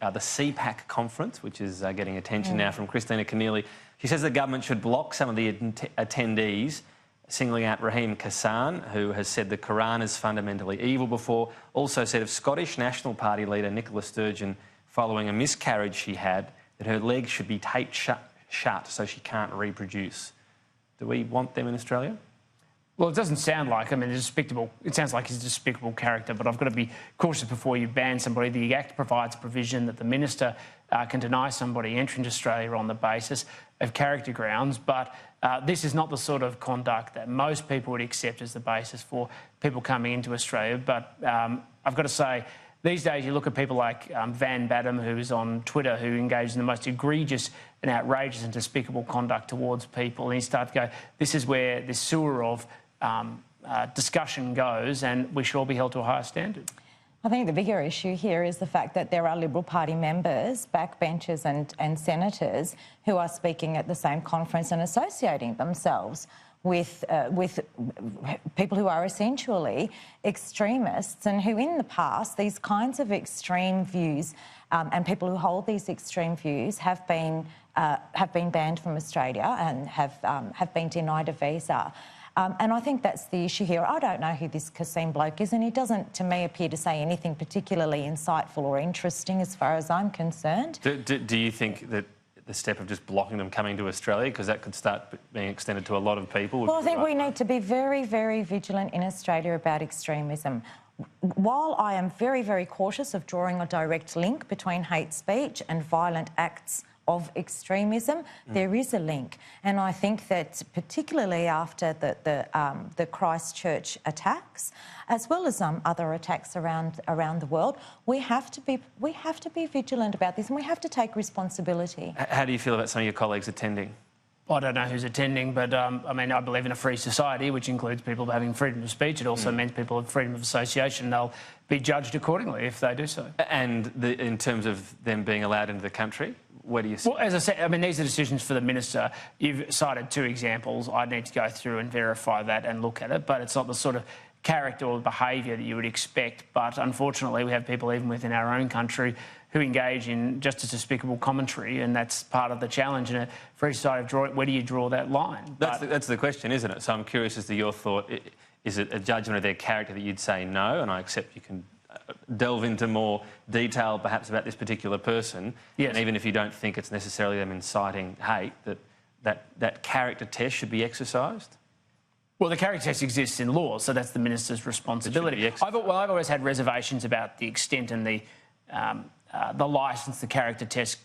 The CPAC conference, which is getting attention now from Christina Keneally. She says the government should block some of the attendees, singling out Raheem Kassan, who has said the Quran is fundamentally evil before, also said of Scottish National Party leader Nicola Sturgeon, following a miscarriage she had, that her legs should be taped shut so she can't reproduce. Do we want them in Australia? Well, it doesn't sound like, it sounds like he's a despicable character, but I've got to be cautious before you ban somebody. The Act provides provision that the minister can deny somebody entry into Australia on the basis of character grounds, but this is not the sort of conduct that most people would accept as the basis for people coming into Australia. But I've got to say, these days you look at people like Van Badham, who is on Twitter, who engaged in the most egregious and outrageous and despicable conduct towards people, and you start to go, this is where this sewer of discussion goes, and we should all be held to a higher standard. I think the bigger issue here is the fact that there are Liberal Party members, backbenchers and senators who are speaking at the same conference and associating themselves with people who are essentially extremists, and who in the past, these kinds of extreme views and people who hold these extreme views have been banned from Australia and have been denied a visa. And I think that's the issue here. I don't know who this Kassim bloke is, and he doesn't, to me, appear to say anything particularly insightful or interesting as far as I'm concerned. Do you think that the step of just blocking them coming to Australia, because that could start being extended to a lot of people? Well, I think we need to be very, very vigilant in Australia about extremism. While I am very, very cautious of drawing a direct link between hate speech and violent acts of extremism, there is a link, and I think that particularly after the Christchurch attacks, as well as other attacks around the world, we have to be vigilant about this, and we have to take responsibility. How do you feel about some of your colleagues attending? I don't know who's attending, but I believe in a free society, which includes people having freedom of speech. It also means people have freedom of association. They'll be judged accordingly if they do so. And in terms of them being allowed into the country, where do you see? Well, as I said, these are decisions for the minister. You've cited two examples. I need to go through and verify that and look at it, but it's not the sort of character or behaviour that you would expect. But unfortunately, we have people even within our own country who engage in just as despicable commentary, and that's part of the challenge in a free society. Where do you draw that line? That's the question, isn't it? So I'm curious as to your thought. Is it a judgment of their character that you'd say no, and I accept you can delve into more detail perhaps about this particular person, yes, and even if you don't think it's necessarily them inciting hate, that character test should be exercised? Well, the character test exists in law, so that's the minister's responsibility. I've always had reservations about the extent and the licence the character test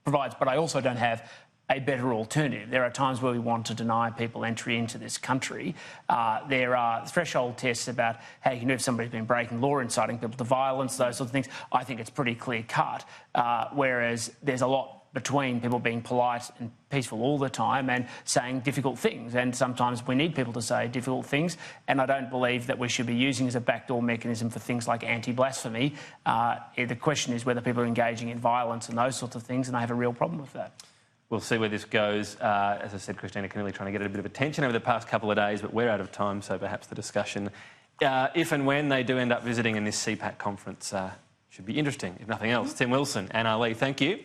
provides, but I also don't have a better alternative. There are times where we want to deny people entry into this country. There are threshold tests about how you can do if somebody's been breaking law, inciting people to violence, those sorts of things. I think it's pretty clear cut, whereas there's a lot between people being polite and peaceful all the time and saying difficult things. And sometimes we need people to say difficult things, and I don't believe that we should be using as a backdoor mechanism for things like anti-blasphemy. The question is whether people are engaging in violence and those sorts of things, and I have a real problem with that. We'll see where this goes. As I said, Christina Keneally trying to get a bit of attention over the past couple of days, but we're out of time, so perhaps the discussion, if and when they do end up visiting in this CPAC conference, should be interesting, if nothing else. Tim Wilson, Anne Aly, thank you.